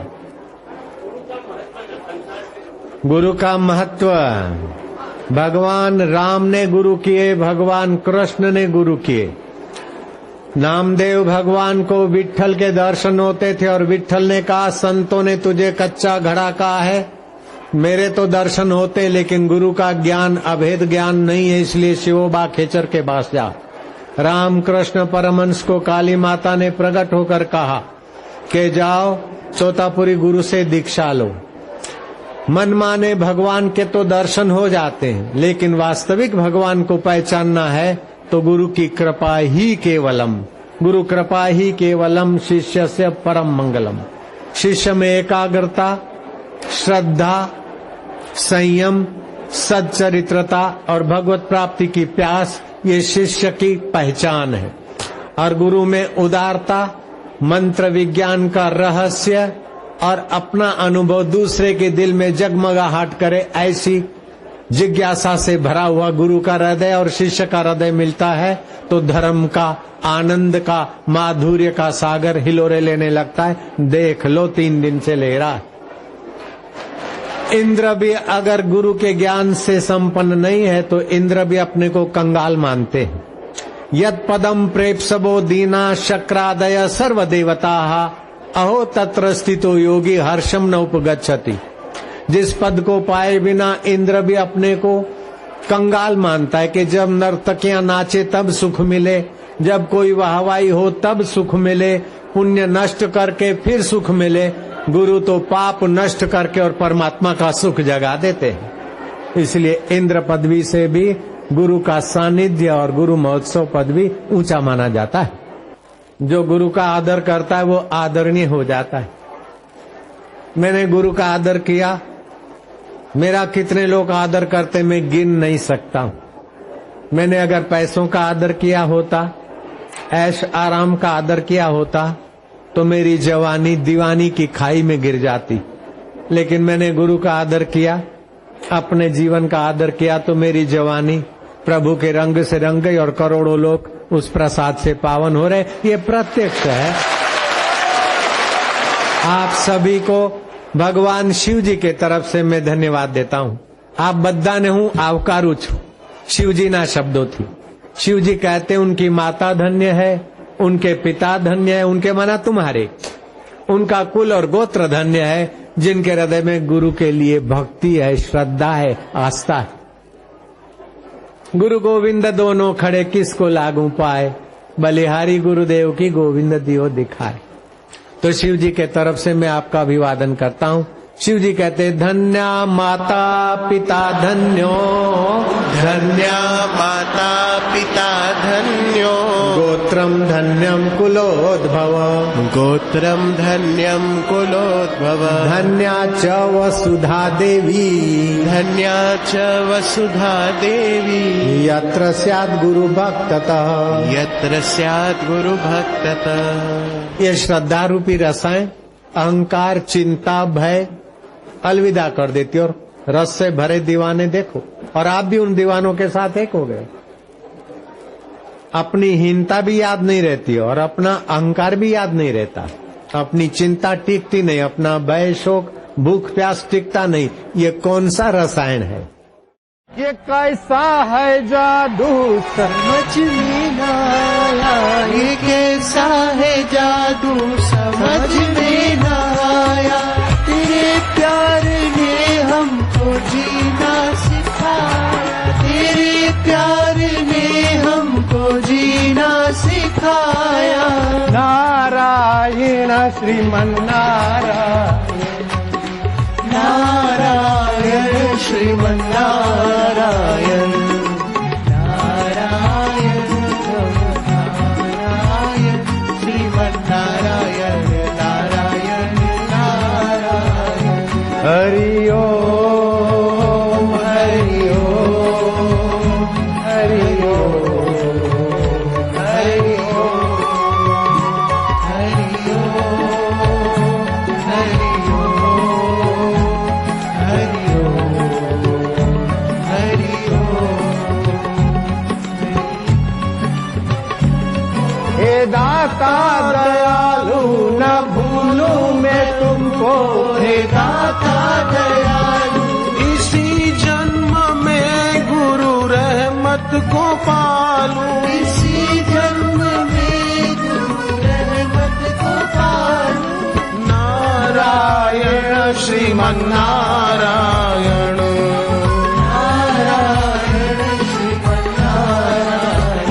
गुरु का महत्व, भगवान राम ने गुरु किए, भगवान कृष्ण ने गुरु किए। नामदेव भगवान को विट्ठल के दर्शन होते थे और विट्ठल ने कहा, संतों ने तुझे कच्चा घड़ा कहा है, मेरे तो दर्शन होते, लेकिन गुरु का ज्ञान अभेद ज्ञान नहीं है, इसलिए शिवोबा खेचर के पास जा। रामकृष्ण परमहंस को काली माता ने प्रकट होकर कहा कि जाओ चौथापुरी गुरु से दीक्षा लो। मनमाने भगवान के तो दर्शन हो जाते हैं, लेकिन वास्तविक भगवान को पहचानना है तो गुरु की कृपा ही केवलम, गुरु कृपा ही केवलम, शिष्य से परम मंगलम। शिष्य में एकाग्रता, श्रद्धा, संयम, सच्चरित्रता और भगवत प्राप्ति की प्यास, ये शिष्य की पहचान है। और गुरु में उदारता, मंत्र विज्ञान का रहस्य और अपना अनुभव दूसरे के दिल में जगमगाहट करे, ऐसी जिज्ञासा से भरा हुआ गुरु का हृदय और शिष्य का हृदय मिलता है तो धर्म का, आनंद का, माधुर्य का सागर हिलोरे लेने लगता है। देख लो 3 दिन से ले रहा है। इंद्र भी अगर गुरु के ज्ञान से संपन्न नहीं है तो इंद्र भी अपने को कंगाल मानते हैं। यद पदम प्रेप्सवो दीना शक्रादय सर्व देवता अहो तत्र स्थितो योगी हर्षम न उपगच्छति। जिस पद को पाए बिना इंद्र भी अपने को कंगाल मानता है कि जब नर्तकियां नाचे तब सुख मिले, जब कोई वाहवाही हो तब सुख मिले, पुण्य नष्ट करके फिर सुख मिले। गुरु तो पाप नष्ट करके और परमात्मा का सुख जगा देते हैं। इसलिए इंद्र पदवी से भी गुरु का सानिध्य और गुरु महोत्सव पद भी ऊंचा माना जाता है। जो गुरु का आदर करता है वो आदरणीय हो जाता है। मैंने गुरु का आदर किया, मेरा कितने लोग आदर करते मैं गिन नहीं सकता। मैंने अगर पैसों का आदर किया होता, ऐश आराम का आदर किया होता तो मेरी जवानी दीवानी की खाई में गिर जाती। लेकिन मैंने गुरु का आदर किया, अपने जीवन का आदर किया तो मेरी जवानी प्रभु के रंग से रंग गई और करोड़ों लोग उस प्रसाद से पावन हो रहे। ये प्रत्यक्ष है। आप सभी को भगवान शिव जी के तरफ से मैं धन्यवाद देता हूँ। आप बद्दाने हूँ आवकारू छू, शिव जी ना शब्दों थी। शिव जी कहते उनकी माता धन्य है, उनके पिता धन्य है, उनके माना तुम्हारे, उनका कुल और गोत्र धन्य है, जिनके हृदय में गुरु के लिए भक्ति है, श्रद्धा है, आस्था है। गुरु गोविंद दोनों खड़े किसको लागू पाए, बलिहारी गुरुदेव की गोविंद दियो दिखाए। तो शिव जी के तरफ से मैं आपका अभिवादन करता हूँ। शिव जी कहते धन्या माता पिता धन्यो, धन्या माता पिता धन्यो, गोत्रम धन्य धन्यम कुलोद्भव गोत्रम धन्यम कुलोद्भव धन्या च वसुधा देवी धन्या च वसुधा देवी यत्र स्यात् गुरु भक्ततः यत्र स्यात् गुरु भक्ततः। ये श्रद्धा रूपी रसायन अहंकार, चिंता, भय अलविदा कर देती और रस से भरे दीवाने देखो। और आप भी उन दीवानों के साथ एक हो गए। अपनी हीनता भी याद नहीं रहती और अपना अहंकार भी याद नहीं रहता, अपनी चिंता टिकती नहीं, अपना भय, शोक, भूख, प्यास टिकता नहीं। ये कौन सा रसायन है? ये कैसा है जादू समझ में न आया, ये कैसा है जादू समझ में न आया, तेरे प्यार ने हमको जीना सिखाया, तेरे प्यार ने हमको जीना सिखाया। नारायण श्रीमन्नारायण नारायण श्रीमन्नारायण नारायण नारायण श्रीमन्नारायण नारायण नारायण। हरि ओम हरि ओम हरि ओम हरि ओम हरि ओम हरि ओम हरि हे दाता दयालु न भूलूं मैं तुमको, हे दाता दयालु इसी जन्म में गुरु रहमत को पालूं, इसी जन्म में गुरु रहमत को पालूं। नारायण श्रीमन्नारायण नारायण श्रीमन्नारायण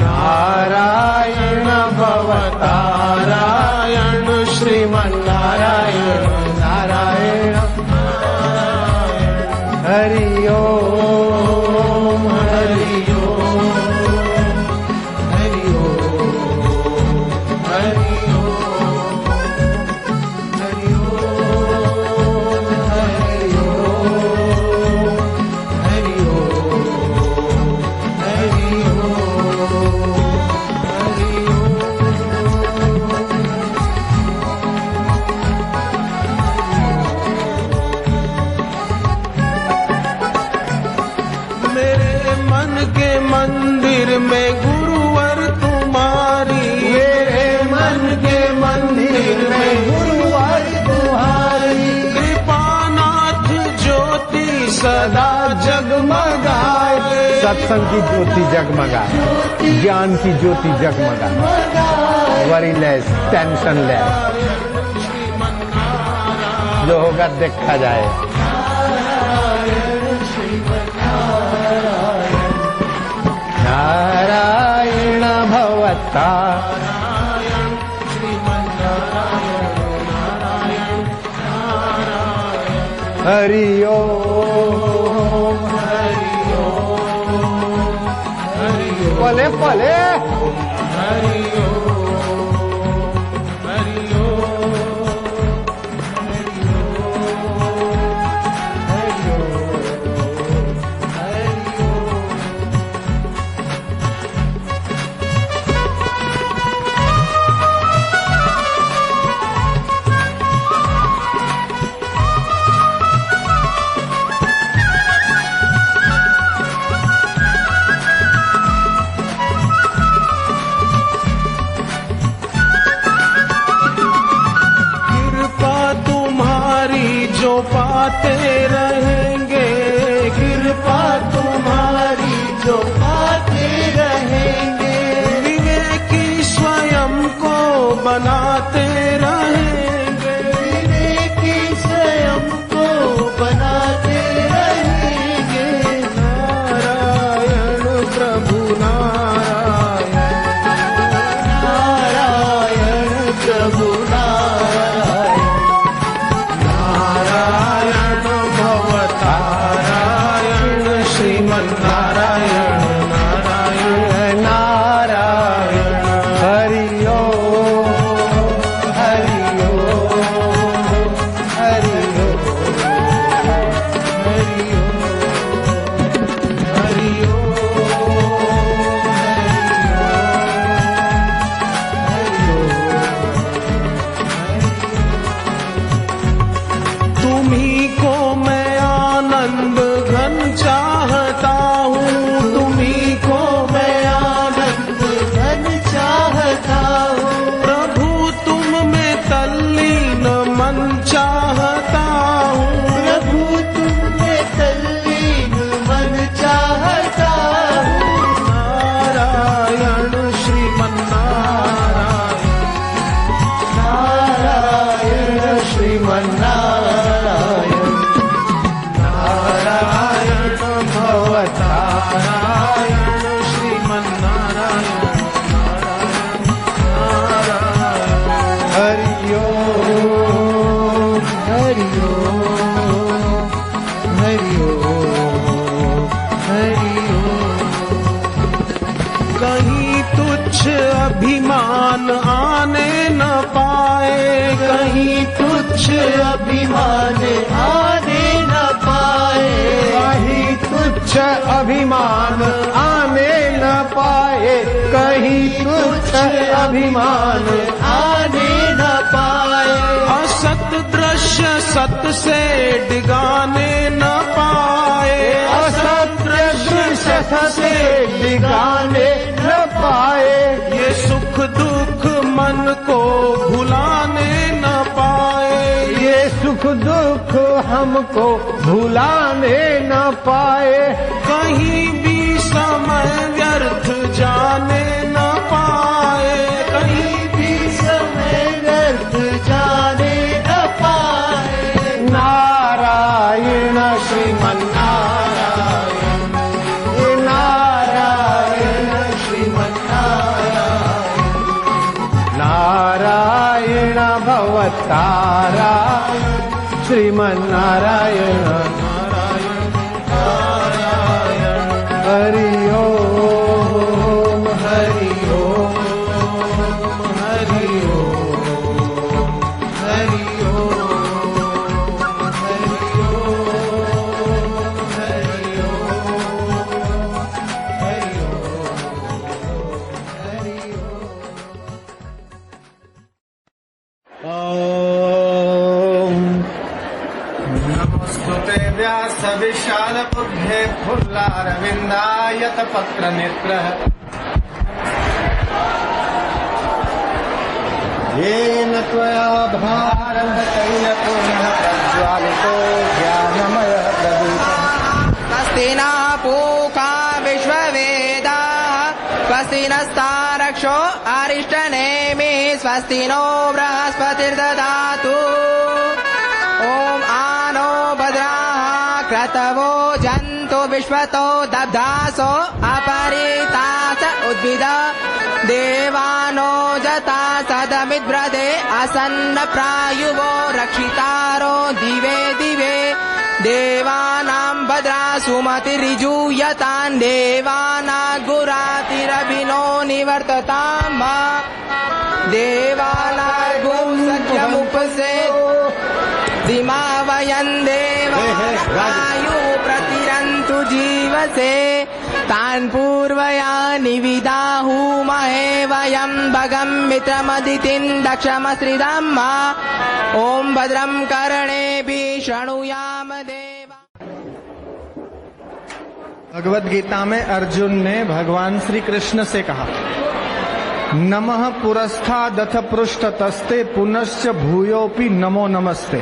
नारायण भवतारायण श्रीमन्नारायण नारायण हरि ओम हरि ओम हरि ओम हरि ओम हरि ओम हरि ओम हरि ओम हरि मेरे मन के मंदिर में गुरुवर तुम्हारी, मेरे मन के मंदिर में गुरुवर तुम्हारी, कृपानाथ ज्योति सदा जगमगाए, सत्संग की ज्योति जगमगाए, ज्ञान की ज्योति जगमगाए, वरीलेस, टेंशन लेस, जो होगा देखा जाए। नारायण भवता हरि ओम पले पले हरि ओम हरि ओम हरि ओम हरि ओम। जो पाते रहेंगे, कृपा तुम्हारी जो पाते रहेंगे, विवेकी स्वयं को बनाते रहेंगे, विवेकी स्वयं को बनाते रहेंगे। नारायण प्रभु नारायण नारायण प्रभु नारायण नारायण भवतारायण श्रीमन्नारायण तुच्छ अभिमान आने न पाए, कहीं तुच्छ अभिमान आने न पाए, कहीं तुच्छ अभिमान आने न पाए, कहीं तुच्छ अभिमान आने न पाए, असत दृश्य सत से डिगाने न पाए, असत दृश्य सत से डिगाने न पाए, ये सुख दुख मन को भुलाने न पाए, ये सुख दुख हमको भुलाने न पाए, कहीं भी समय व्यर्थ जाने न पाए, कहीं भी समय व्यर्थ जाने न पाए, नारायण श्रीमन नारायण, नारायण श्रीमन नारायण, नारायण भवतारा श्रीमन नारायण, हरि ओम हरि ओम हरि ओम हरि ओम हरि ओम हरि ओम नमोस्तुते व्यास विशाल बुद्धे फुल्लारविन्दायत पत्र नेत्रः, येन त्वया भारं तैलपूर्णः प्रज्वालितो ज्ञानमय प्रदीपः, स्वस्ति न पूषा विश्ववेदाः, स्वस्ति नस्तारक्षो अरिष्टनेमिः, स्वस्ति नो बृहस्पतिर्दधातु। ॐ आनो भद्राः क्रतवो जन्तु विश्वतो दब्धासो अपरितास उद्भिद देवानो जता सदमिद्ब्रदे असन्न प्रायुवो रक्षितारो दिवे दिवे देवानां भद्रा सुमतिरिजूयतान् देवानागुरातिरभिनो निवर्तताम् देवानागुं सख्यमुपसे दिमा वयं देवायु प्रतिरन्तु जीवसे तान् पूर्वयानि विदाहुमहे वयं भगं मित्रमदितिं दक्षमश्रिदम् ॐ भद्रं कर्णेभिः शृणुयाम देवा। भगवद गीता में अर्जुन ने भगवान श्री कृष्ण से कहा, नमः पुरस्तादथ पृष्ठतस्ते पुनश्च भूयोपि नमो नमस्ते।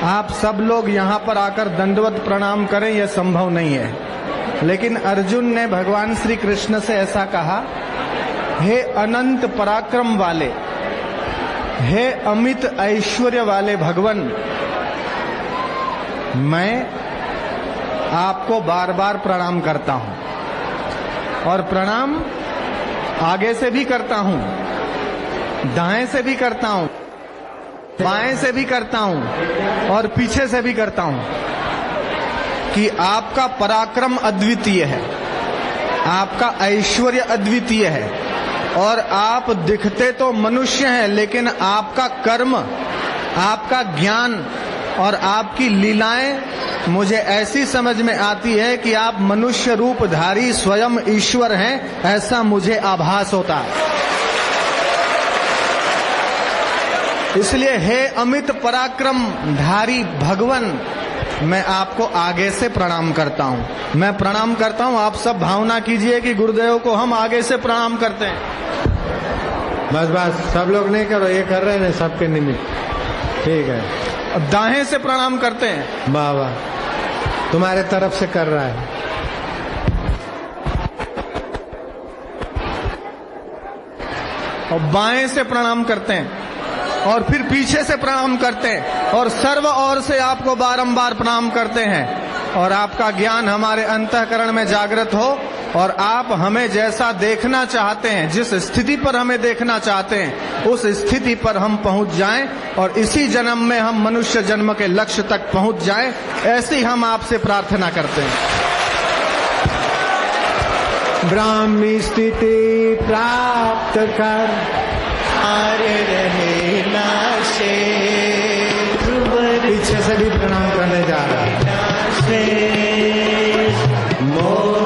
आप सब लोग यहाँ पर आकर दंडवत प्रणाम करें, यह संभव नहीं है, लेकिन अर्जुन ने भगवान श्री कृष्ण से ऐसा कहा, हे अनंत पराक्रम वाले, हे अमित ऐश्वर्य वाले भगवान, मैं आपको बार बार प्रणाम करता हूं और प्रणाम आगे से भी करता हूं, दाएं से भी करता हूं, बाएं से भी करता हूं और पीछे से भी करता हूं कि आपका पराक्रम अद्वितीय है, आपका ऐश्वर्य अद्वितीय है और आप दिखते तो मनुष्य हैं, लेकिन आपका कर्म, आपका ज्ञान और आपकी लीलाएं मुझे ऐसी समझ में आती है कि आप मनुष्य रूपधारी स्वयं ईश्वर हैं, ऐसा मुझे आभास होता है। इसलिए हे अमित पराक्रम धारी भगवान, मैं आपको आगे से प्रणाम करता हूं। मैं प्रणाम करता हूं, आप सब भावना कीजिए कि गुरुदेव को हम आगे से प्रणाम करते हैं। बस बस सब लोग नहीं करो, ये कर रहे हैं सबके निमित्त, ठीक है। दाएं से प्रणाम करते हैं, वाह वाह, तुम्हारे तरफ से कर रहा है। और बाएं से प्रणाम करते हैं और फिर पीछे से प्रणाम करते हैं और सर्व ओर से आपको बारंबार प्रणाम करते हैं और आपका ज्ञान हमारे अंतःकरण में जागृत हो और आप हमें जैसा देखना चाहते हैं, जिस स्थिति पर हमें देखना चाहते हैं, उस स्थिति पर हम पहुंच जाएं और इसी जन्म में हम मनुष्य जन्म के लक्ष्य तक पहुंच जाएं, ऐसी हम आपसे प्रार्थना करते हैं। ब्राह्मी स्थिति प्राप्त कर आर्य रहे नाशे पीछे से भी प्रणाम करने जा रहा है। मोह